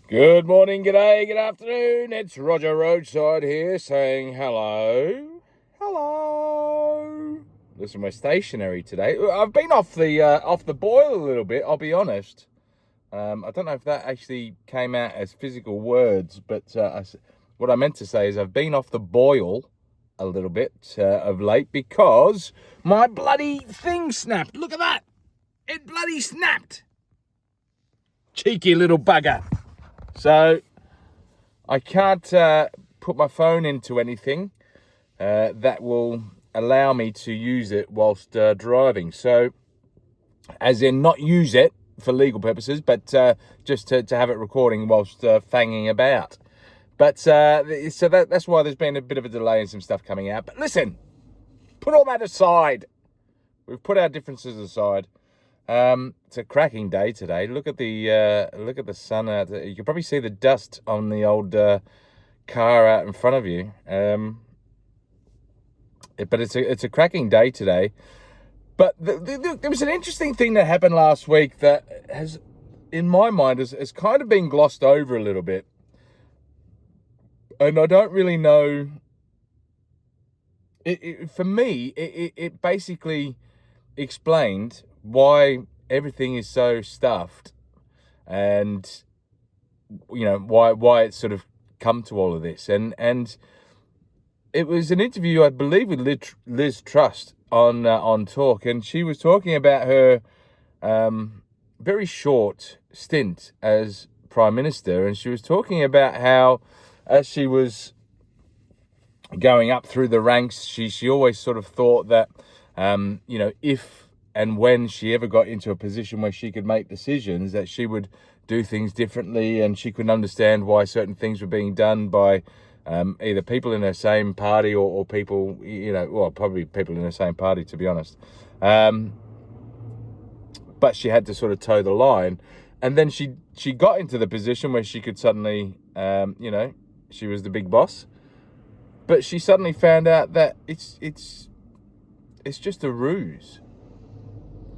Good morning, g'day, good afternoon. It's Roger Roadside here saying hello. Hello. Listen, we're stationary today. I've been off the boil a little bit, I'll be honest. I don't know if that actually came out as physical words, but what I meant to say is I've been off the boil a little bit of late because my bloody thing snapped. Look at that. It bloody snapped. Cheeky little bugger. So I can't put my phone into anything that will allow me to use it whilst driving. So, as in not use it for legal purposes, but just to have it recording whilst fanging about. But so that's why there's been a bit of a delay in some stuff coming out. But listen, put all that aside. We've put our differences aside. It's a cracking day today. Look at the sun out there. You can probably see the dust on the old car out in front of you. But it's a cracking day today. But there was an interesting thing that happened last week that has, in my mind, has kind of been glossed over a little bit. And I don't really know. For me, it basically explained why everything is so stuffed, and why it's sort of come to all of this. And it was an interview, I believe, with Liz Truss on Talk, and she was talking about her very short stint as Prime Minister, and she was talking about how, as she was going up through the ranks, she always sort of thought that if and when she ever got into a position where she could make decisions, that she would do things differently, and she couldn't understand why certain things were being done by either people in her same party or people, probably people in her same party, to be honest. But she had to sort of toe the line. And then she got into the position where she could suddenly, she was the big boss. But she suddenly found out that it's just a ruse.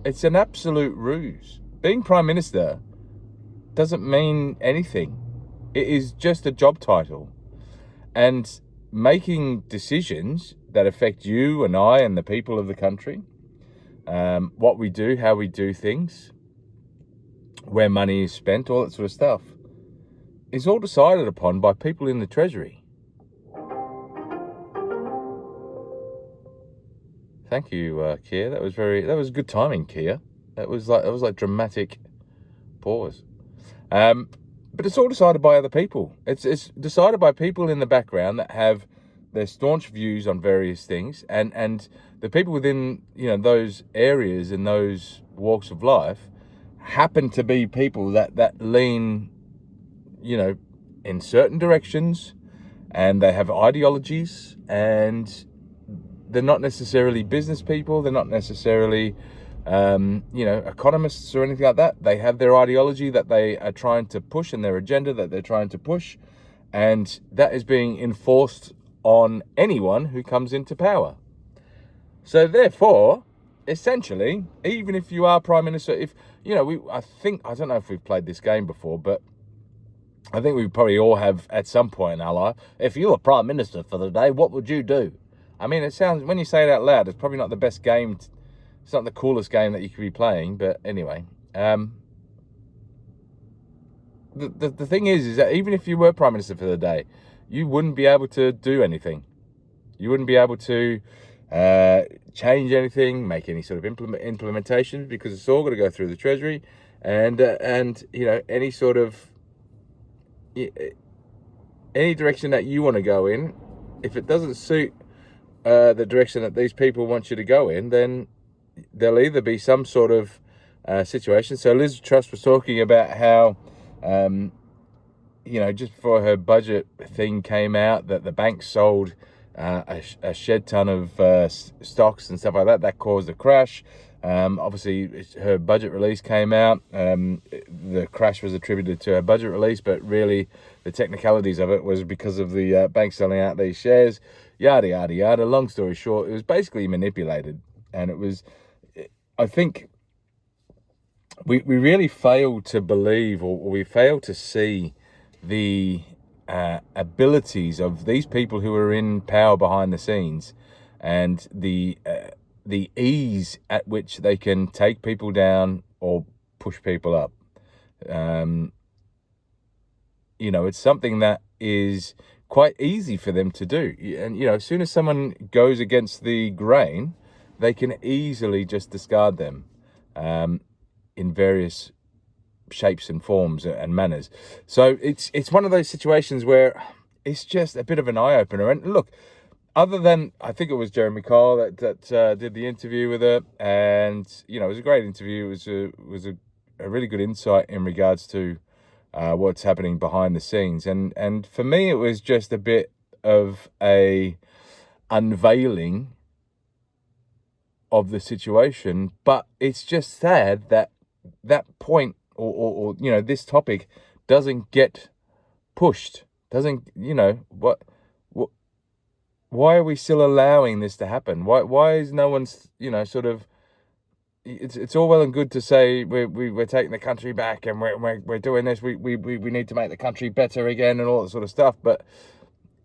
It's an absolute ruse. Being Prime Minister doesn't mean anything. It is just a job title. And making decisions that affect you and I and the people of the country, what we do, how we do things, where money is spent, all that sort of stuff, is all decided upon by people in the Treasury. Thank you, Kia. That was good timing, Kia. That was like dramatic pause. But it's all decided by other people. It's decided by people in the background that have their staunch views on various things, and the people within those areas and those walks of life happen to be people that lean in certain directions, and they have ideologies, and they're not necessarily business people. They're not necessarily, economists or anything like that. They have their ideology that they are trying to push, and their agenda that they're trying to push. And that is being enforced on anyone who comes into power. So therefore, essentially, even if you are Prime Minister, I don't know if we've played this game before, but I think we probably all have at some point in our life. If you were Prime Minister for the day, what would you do? I mean, it sounds, when you say it out loud, it's probably not the best game. It's not the coolest game that you could be playing. But anyway, the thing is that even if you were Prime Minister for the day, you wouldn't be able to do anything. You wouldn't be able to change anything, make any sort of implementation, because it's all got to go through the Treasury, and any sort of any direction that you want to go in, if it doesn't suit the direction that these people want you to go in, then there'll either be some sort of situation. So Liz Truss was talking about how, just before her budget thing came out, that the bank sold a shed ton of stocks and stuff like that. That caused a crash. Obviously, her budget release came out. The crash was attributed to her budget release, but really the technicalities of it was because of the bank selling out these shares. Yada, yada, yada. Long story short, it was basically manipulated. And it was, I think, we really failed to believe, or we failed to see the abilities of these people who are in power behind the scenes, and the ease at which they can take people down or push people up. It's something that is quite easy for them to do. And, as soon as someone goes against the grain, they can easily just discard them in various shapes and forms and manners. So it's one of those situations where it's just a bit of an eye-opener. And look, other than, I think it was Jeremy Kyle that did the interview with her, and it was a great interview. It was a really good insight in regards to what's happening behind the scenes, and for me it was just a bit of a unveiling of the situation. But it's just sad that point or this topic doesn't get pushed, doesn't why are we still allowing this to happen? Why is no one's sort of, it's all well and good to say we're taking the country back and we're doing this, we need to make the country better again and all that sort of stuff. But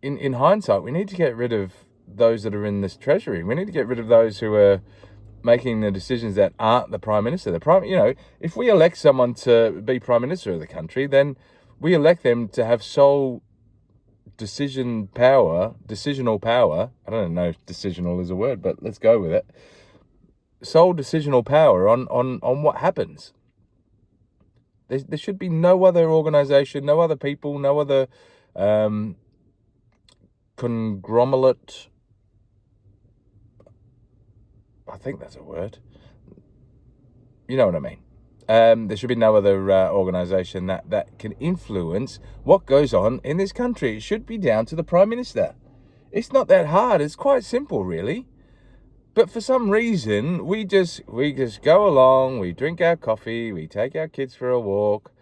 in hindsight, we need to get rid of those that are in this Treasury. We need to get rid of those who are making the decisions that aren't the Prime Minister. If we elect someone to be Prime Minister of the country, then we elect them to have sole decisional power. I don't know if decisional is a word, but let's go with it. Sole decisional power on what happens. There should be no other organisation, no other people, no other conglomerate. I think that's a word. You know what I mean. There should be no other organisation that can influence what goes on in this country. It should be down to the Prime Minister. It's not that hard. It's quite simple, really. But for some reason, we just go along, we drink our coffee, we take our kids for a walk,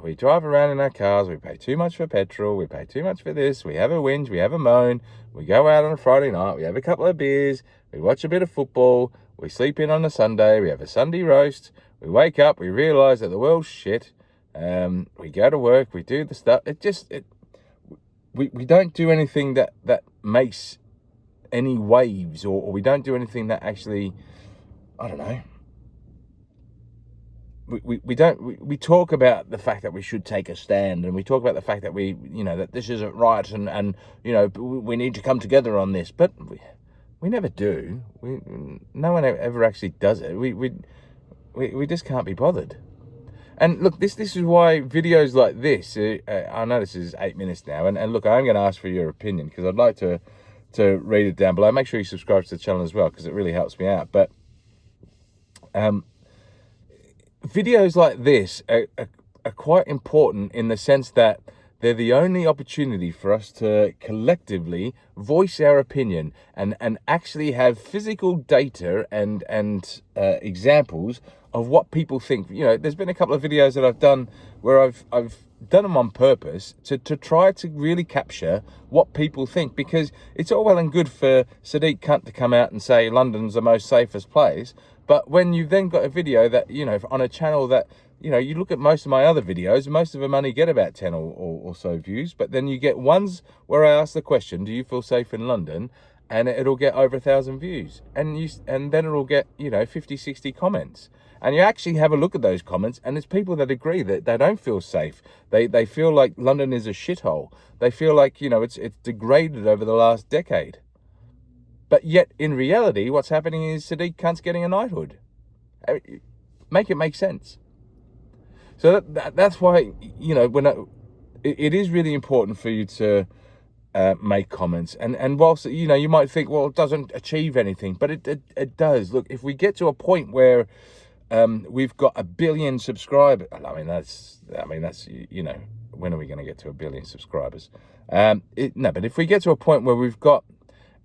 we drive around in our cars, we pay too much for petrol, we pay too much for this, we have a whinge, we have a moan, we go out on a Friday night, we have a couple of beers, we watch a bit of football, we sleep in on a Sunday, we have a Sunday roast, we wake up, we realise that the world's shit, we go to work, we do the stuff. We don't do anything that makes any waves, or we don't do anything that actually, I don't know. We talk about the fact that we should take a stand, and we talk about the fact that that this isn't right, and we need to come together on this, but we never do. No one ever actually does it. We just can't be bothered. And look, this is why videos like this, I know this is 8 minutes now, and look, I'm going to ask for your opinion, because I'd like to read it down below. Make sure you subscribe to the channel as well, because it really helps me out. But videos like this are quite important in the sense that they're the only opportunity for us to collectively voice our opinion and actually have physical data and examples of what people think. There's been a couple of videos that I've done where I've done them on purpose to try to really capture what people think, because it's all well and good for Sadiq Khan to come out and say London's the most safest place, but when you've then got a video that, on a channel that, you look at most of my other videos, most of them only get about 10 or so views, but then you get ones where I ask the question, do you feel safe in London? And it'll get over 1,000 views, and then it'll get 50, 60 comments, and you actually have a look at those comments, and it's people that agree that they don't feel safe. They feel like London is a shithole. They feel like it's degraded over the last decade. But yet in reality, what's happening is Sadiq Khan's getting a knighthood. Make it make sense. So that's why it is really important for you to make comments, and whilst you might think, well, it doesn't achieve anything, but it does. Look, if we get to a point where we've got 1 billion subscribers, I mean that's when are we going to get to 1 billion subscribers? But if we get to a point where we've got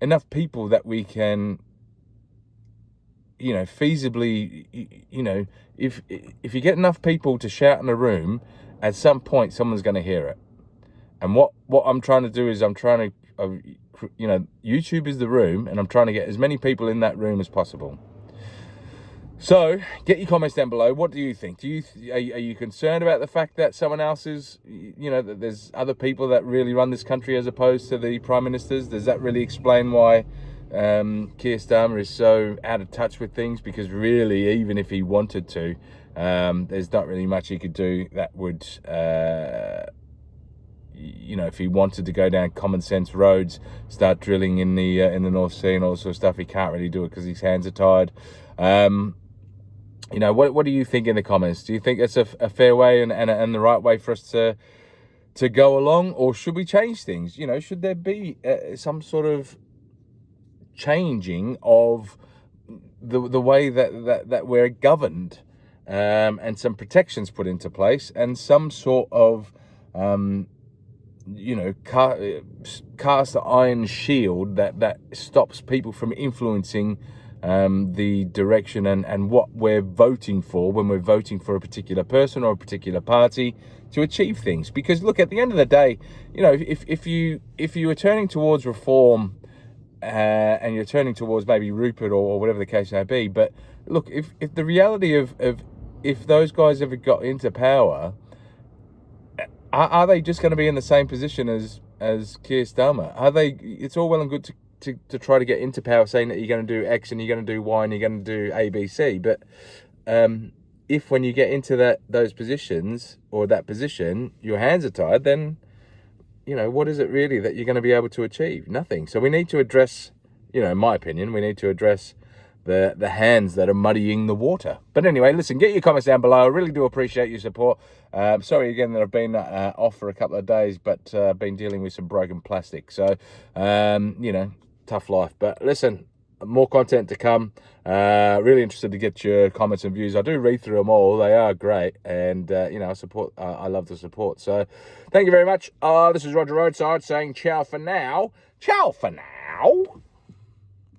enough people that we can feasibly, if you get enough people to shout in a room, at some point someone's going to hear it. And what I'm trying to do is YouTube is the room, and I'm trying to get as many people in that room as possible. So, get your comments down below. What do you think? Are you concerned about the fact that someone else is, that there's other people that really run this country as opposed to the prime ministers? Does that really explain why Keir Starmer is so out of touch with things? Because really, even if he wanted to, there's not really much he could do that would, if he wanted to go down common sense roads, start drilling in the North Sea and all sort of stuff, he can't really do it because his hands are tied. What do you think in the comments? Do you think it's a fair way and the right way for us to go along, or should we change things? Should there be some sort of changing of the way that we're governed, and some protections put into place, and some sort of cast iron shield that stops people from influencing the direction and what we're voting for when we're voting for a particular person or a particular party to achieve things. Because look, at the end of the day, if you are turning towards reform, and you're turning towards maybe Rupert or whatever the case may be, but look, if the reality of if those guys ever got into power, are they just going to be in the same position as Keir Starmer? Are they? It's all well and good to try to get into power saying that you're going to do X and you're going to do Y and you're going to do A, B, C. But if when you get into those positions or that position, your hands are tied, then, what is it really that you're going to be able to achieve? Nothing. So we need to address, in my opinion, we need to address the hands that are muddying the water. But anyway, listen, get your comments down below. I really do appreciate your support. Sorry again that I've been off for a couple of days, but been dealing with some broken plastic. So, tough life. But listen, more content to come. Really interested to get your comments and views. I do read through them all. They are great. And, I love the support. So thank you very much. This is Roger Roadside saying ciao for now. Ciao for now.